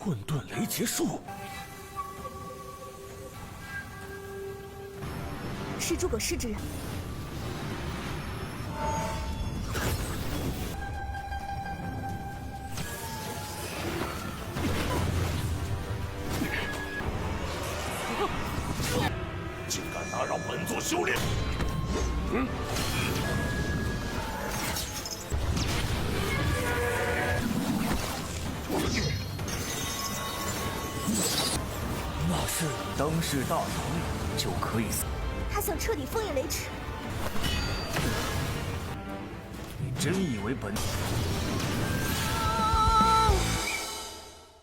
混沌雷劫术，是诸葛氏之人。竟敢打扰本座修炼！那是当世大唐就可以死。他想彻底封印雷池。你真以为本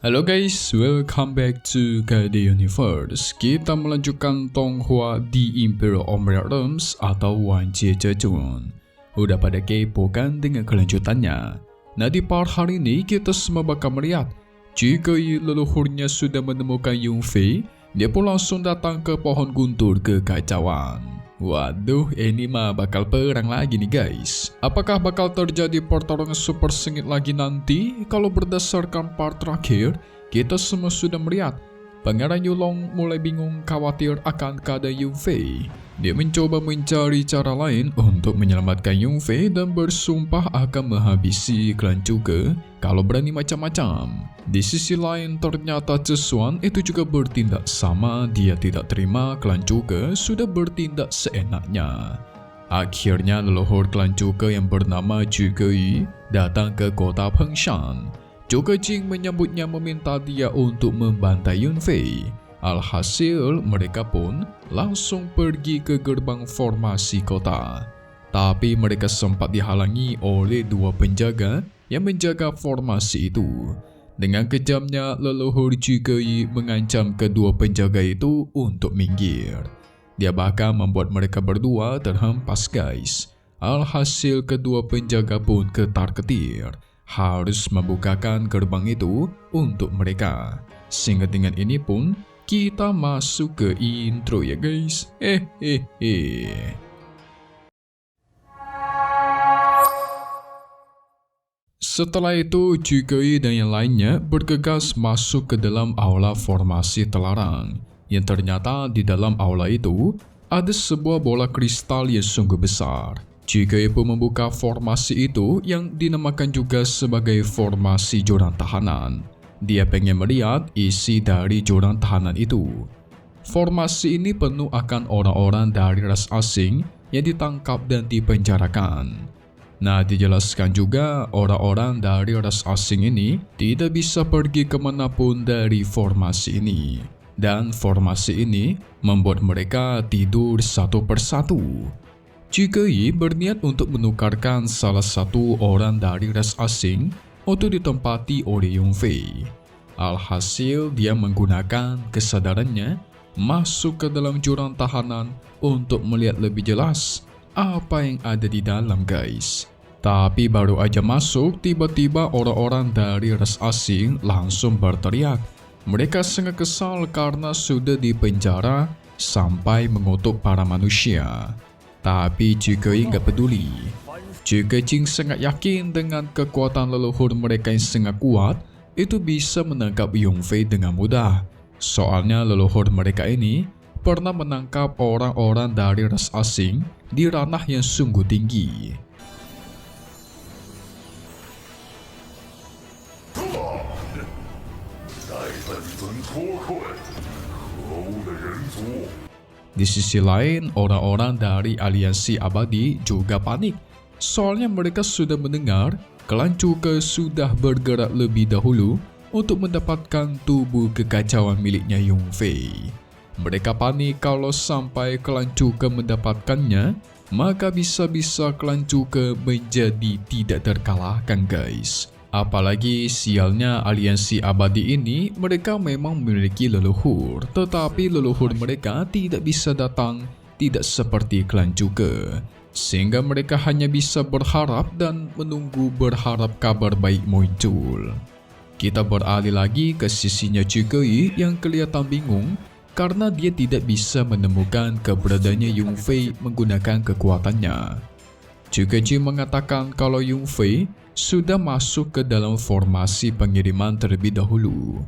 Halo guys, welcome back to KD Universe. Kita melanjutkan Tonghua di Imperial Umbral Realms atau Wanjie Zhezhuan. Udah pada kepo kan dengan kelanjutannya? Nah, di part hari ini kita semua bakal melihat jika leluhurnya sudah menemukan Yunfei, dia pun langsung datang ke pohon guntur kekacauan. Waduh, ini mah bakal perang lagi nih guys. Apakah bakal terjadi pertarungan super sengit lagi nanti? Kalau berdasarkan part terakhir, kita semua sudah melihat Pangeran Yulong mulai bingung khawatir akan keadaan Yunfei. Dia mencoba mencari cara lain untuk menyelamatkan Yunfei dan bersumpah akan menghabisi klan Zhuge kalau berani macam-macam. Di sisi lain, ternyata Zhezhuan itu juga bertindak sama. Dia tidak terima klan Zhuge sudah bertindak seenaknya. Akhirnya leluhur klan Zhuge yang bernama Zhuge Yi datang ke kota Fengshan. Zhuge Jing menyambutnya meminta dia untuk membantai Yunfei. Alhasil mereka pun langsung pergi ke gerbang formasi kota. Tapi mereka sempat dihalangi oleh dua penjaga yang menjaga formasi itu. Dengan kejamnya leluhur Zhuge Yi mengancam kedua penjaga itu untuk minggir. Dia bahkan membuat mereka berdua terhempas guys. Alhasil kedua penjaga pun ketar-ketir, harus membukakan gerbang itu untuk mereka. Sehingga dengan ini pun kita masuk ke intro ya guys. Setelah itu Zhuge Yi dan yang lainnya bergegas masuk ke dalam aula formasi terlarang. Yang ternyata di dalam aula itu ada sebuah bola kristal yang sungguh besar. Zhuge Yi pun membuka formasi itu yang dinamakan juga sebagai formasi jurang tahanan. Dia pengen melihat isi dari jurang tahanan itu. Formasi ini penuh akan orang-orang dari ras asing yang ditangkap dan dipenjarakan. Nah, dijelaskan juga orang-orang dari ras asing ini tidak bisa pergi kemanapun dari formasi ini. Dan formasi ini membuat mereka tidur satu persatu. Zhuge Yi berniat untuk menukarkan salah satu orang dari ras asing untuk ditempati oleh Yunfei. Alhasil dia menggunakan kesadarannya masuk ke dalam jurang tahanan untuk melihat lebih jelas apa yang ada di dalam guys. Tapi baru aja masuk, tiba-tiba orang-orang dari ras asing langsung berteriak. Mereka sangat kesal karena sudah dipenjara sampai mengutuk para manusia. Tapi Zhuge Yi nggak peduli. Zhuge Jing sangat yakin dengan kekuatan leluhur mereka yang sangat kuat itu bisa menangkap Yunfei dengan mudah. Soalnya leluhur mereka ini pernah menangkap orang-orang dari ras asing di ranah yang sungguh tinggi. Di sisi lain, orang-orang dari aliansi abadi juga panik. Soalnya mereka sudah mendengar klan Zhuge sudah bergerak lebih dahulu untuk mendapatkan tubuh kekacauan miliknya Yunfei. Mereka panik kalau sampai klan Zhuge mendapatkannya, maka bisa-bisa klan Zhuge menjadi tidak terkalahkan guys. Apalagi sialnya aliansi abadi ini, mereka memang memiliki leluhur, tetapi leluhur mereka tidak bisa datang, tidak seperti klan Zhuge. Sehingga mereka hanya bisa berharap dan menunggu berharap kabar baik muncul. Kita beralih lagi ke sisinya Zhuge Yi yang kelihatan bingung karena dia tidak bisa menemukan keberadaannya Yunfei menggunakan kekuatannya. Zhuge Jing mengatakan kalau Yunfei sudah masuk ke dalam formasi pengiriman terlebih dahulu.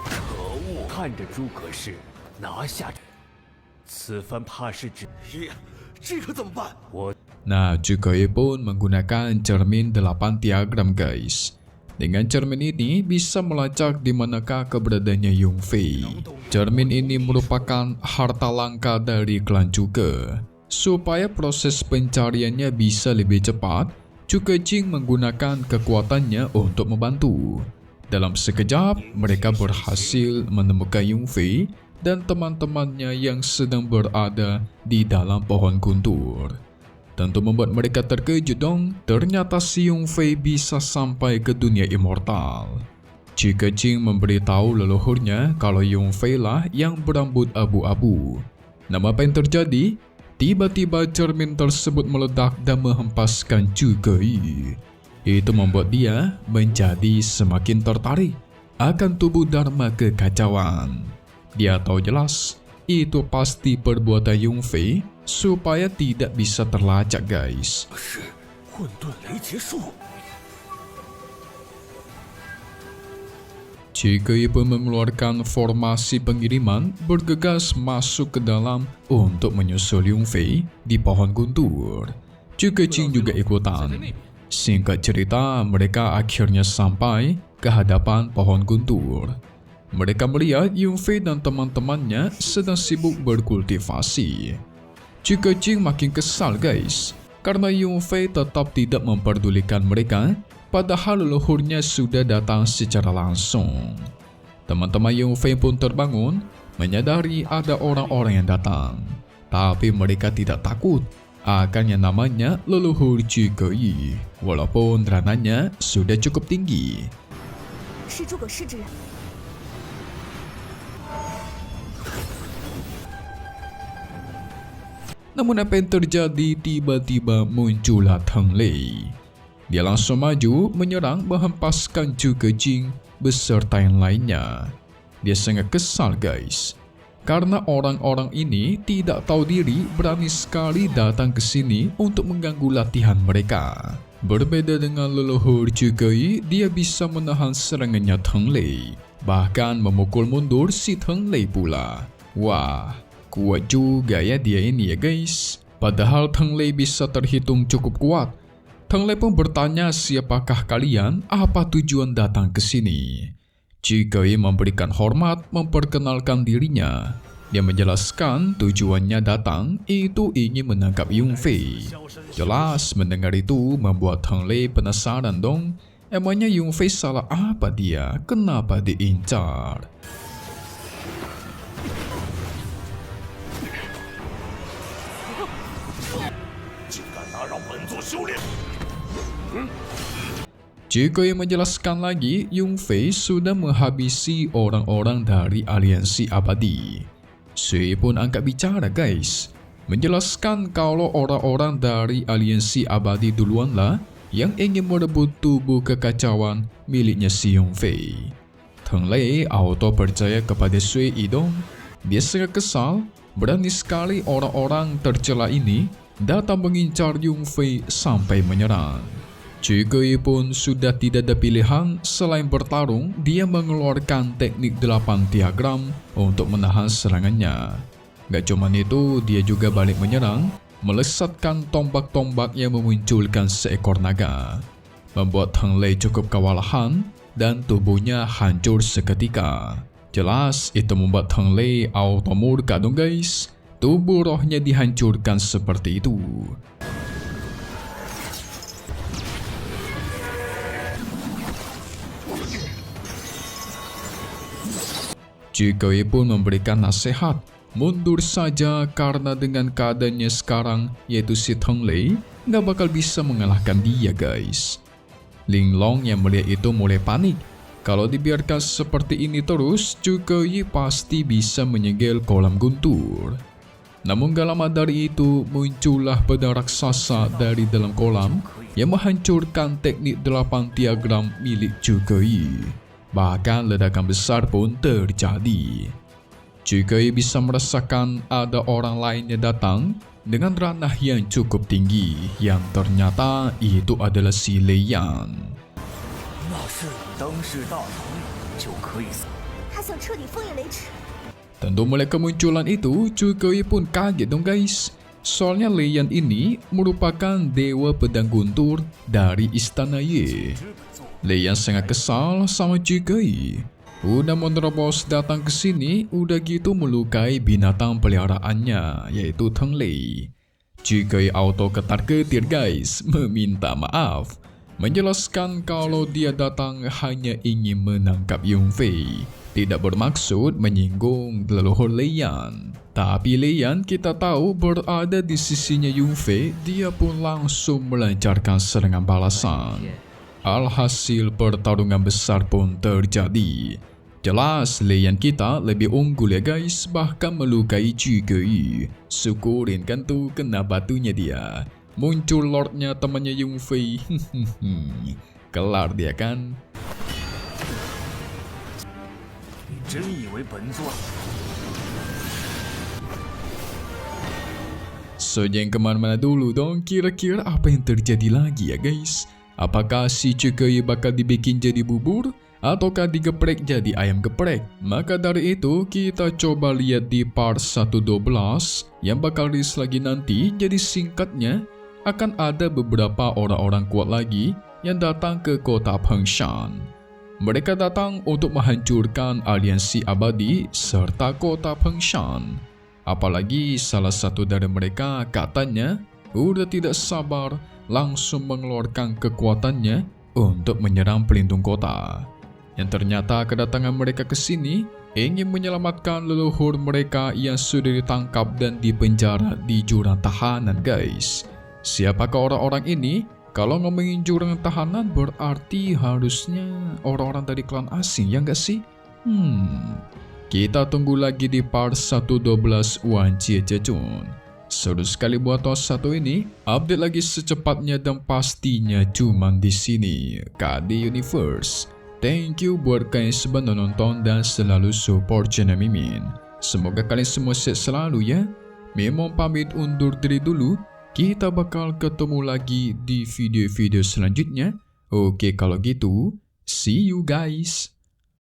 可恶！看着诸葛氏拿下此番怕是指这可怎么办？ Nah, Chukoi pun menggunakan cermin 8 diagram guys. Dengan cermin ini bisa melacak di manakah keberadaannya Yung Fei. Cermin ini merupakan harta langka dari klan Chuge. Supaya proses pencariannya bisa lebih cepat, Chuge Jing menggunakan kekuatannya untuk membantu. Dalam sekejap, mereka berhasil menemukan Yung Fei dan teman-temannya yang sedang berada di dalam pohon guntur. Tentu membuat mereka terkejut dong, ternyata si Yung Fei bisa sampai ke dunia immortal. Chuge Jing memberitahu leluhurnya kalau Yung Fei lah yang berambut abu-abu. Namun apa yang terjadi? Tiba-tiba cermin tersebut meledak dan menghempaskan Chuge Yi. Itu membuat dia menjadi semakin tertarik akan tubuh Dharma kekacauan. Dia tahu jelas itu pasti perbuatan Yung Fei supaya tidak bisa terlacak guys. 是混沌雷劫术。 Chuge pun mengeluarkan formasi pengiriman bergegas masuk ke dalam untuk menyusul Yung Fei di pohon guntur. Chuge Jing juga ikutan. Singkat cerita, mereka akhirnya sampai ke hadapan pohon guntur. Mereka melihat Yung Fei dan teman-temannya sedang sibuk berkultivasi. Chuge Jing makin kesal guys, karena Yung Fei tetap tidak memperdulikan mereka, padahal leluhurnya sudah datang secara langsung. Teman-teman Yung Fei pun terbangun, menyadari ada orang-orang yang datang. Tapi mereka tidak takut akan yang namanya leluhur Chuge Yi, walaupun rananya sudah cukup tinggi. 是诸葛氏之人。 Namun apa yang terjadi? Tiba-tiba muncullah Teng Lei. Dia langsung maju menyerang menghempaskan Chuge Jing beserta yang lainnya. Dia sangat kesal guys, karena orang-orang ini tidak tahu diri berani sekali datang ke sini untuk mengganggu latihan mereka. Berbeda dengan leluhur Chuge Yi, dia bisa menahan serangannya Teng Lei, bahkan memukul mundur si Teng Lei pula. Wah, kuat juga ya dia ini ya guys. Padahal Teng Lei bisa terhitung cukup kuat. Teng Lei pun bertanya siapakah kalian, apa tujuan datang ke sini. Chuge Yi memberikan hormat memperkenalkan dirinya. Dia menjelaskan tujuannya datang itu ingin menangkap Yung Fei. Jelas mendengar itu membuat Teng Lei penasaran dong. Emangnya Yung Fei salah apa dia? Kenapa diincar? 竟敢打扰本座修炼！ Chuge menjelaskan lagi, Yung Fei sudah menghabisi orang-orang dari aliansi abadi. Sui pun angkat bicara guys, menjelaskan kalau orang-orang dari aliansi abadi duluanlah yang ingin merebut tubuh kekacauan miliknya si Yung Fei. Teng Lei auto percaya kepada Sui Idong. Dia sangat kesal, berani sekali orang-orang tercela ini datang mengincar Yung Fei sampai menyerang. Chuge Yi pun sudah tidak ada pilihan selain bertarung. Dia mengeluarkan teknik 8 diagram untuk menahan serangannya. Gak cuma itu, dia juga balik menyerang, melesatkan tombak-tombak yang memunculkan seekor naga, membuat Teng Lei cukup kewalahan dan tubuhnya hancur seketika. Jelas itu membuat Teng Lei auto murka dong guys. Tubuh rohnya dihancurkan seperti itu. Chuge Yi pun memberikan nasihat, mundur saja karena dengan keadaannya sekarang, yaitu si Teng Lei, gak bakal bisa mengalahkan dia guys. Ling Long yang melihat itu mulai panik. Kalau dibiarkan seperti ini terus, Chuge Yi pasti bisa menyegel kolam guntur. Namun gak lama dari itu, muncullah pedang raksasa dari dalam kolam yang menghancurkan teknik 8 diagram milik Chuge Yi. Bahkan ledakan besar pun terjadi. Chuge Yi bisa merasakan ada orang lainnya datang dengan ranah yang cukup tinggi yang ternyata itu adalah si Lei Yan. 那是灯势大同就可以死。他想彻底封印雷池。 Tentu mulai kemunculan itu, Zhugeye pun kaget dong guys. Soalnya Lei Yan ini merupakan dewa pedang guntur dari istana Ye. Lei Yan sangat kesal sama Zhugeye. Udah menerobos datang ke sini, udah gitu melukai binatang peliharaannya, yaitu Teng Lei. Zhugeye auto ketar-ketir guys, meminta maaf. Menjelaskan kalau dia datang hanya ingin menangkap Yunfei, tidak bermaksud menyinggung leluhur Lei Yan. Tapi Lei Yan kita tahu berada di sisinya Yunfei, dia pun langsung melancarkan serangan balasan. Alhasil pertarungan besar pun terjadi. Jelas Lei Yan kita lebih unggul ya guys, bahkan melukai Zhugeye. Syukurin kan tuh kena batunya dia. Muncul lordnya temannya Yunfei. Kelar dia kan. 你真以为本座？ So jangan kemana-mana dulu dong, kira-kira apa yang terjadi lagi ya guys? Apakah si Zhugeye bakal dibikin jadi bubur? Ataukah digeprek jadi ayam geprek? Maka dari itu kita coba lihat di part 112 yang bakal rilis lagi nanti. Jadi singkatnya, akan ada beberapa orang-orang kuat lagi yang datang ke kota Fengshan. Mereka datang untuk menghancurkan aliansi abadi serta kota Fengshan. Apalagi salah satu dari mereka katanya udah tidak sabar langsung mengeluarkan kekuatannya untuk menyerang pelindung kota. Yang ternyata kedatangan mereka ke sini ingin menyelamatkan leluhur mereka yang sudah ditangkap dan dipenjara di jurang tahanan guys. Siapakah orang-orang ini? Kalau ngomongin jurang tahanan berarti harusnya orang-orang dari klan asing ya nggak sih? Kita tunggu lagi di part 112 Wan Jie Zhejun. Seru sekali buat tos satu ini. Update lagi secepatnya dan pastinya cuman di sini KD Universe. Thank you buat kalian semua nonton dan selalu support channel Mimin. Semoga kalian semua sehat selalu ya. Mimin pamit undur diri dulu. Kita bakal ketemu lagi di video-video selanjutnya. Oke kalau gitu, see you guys.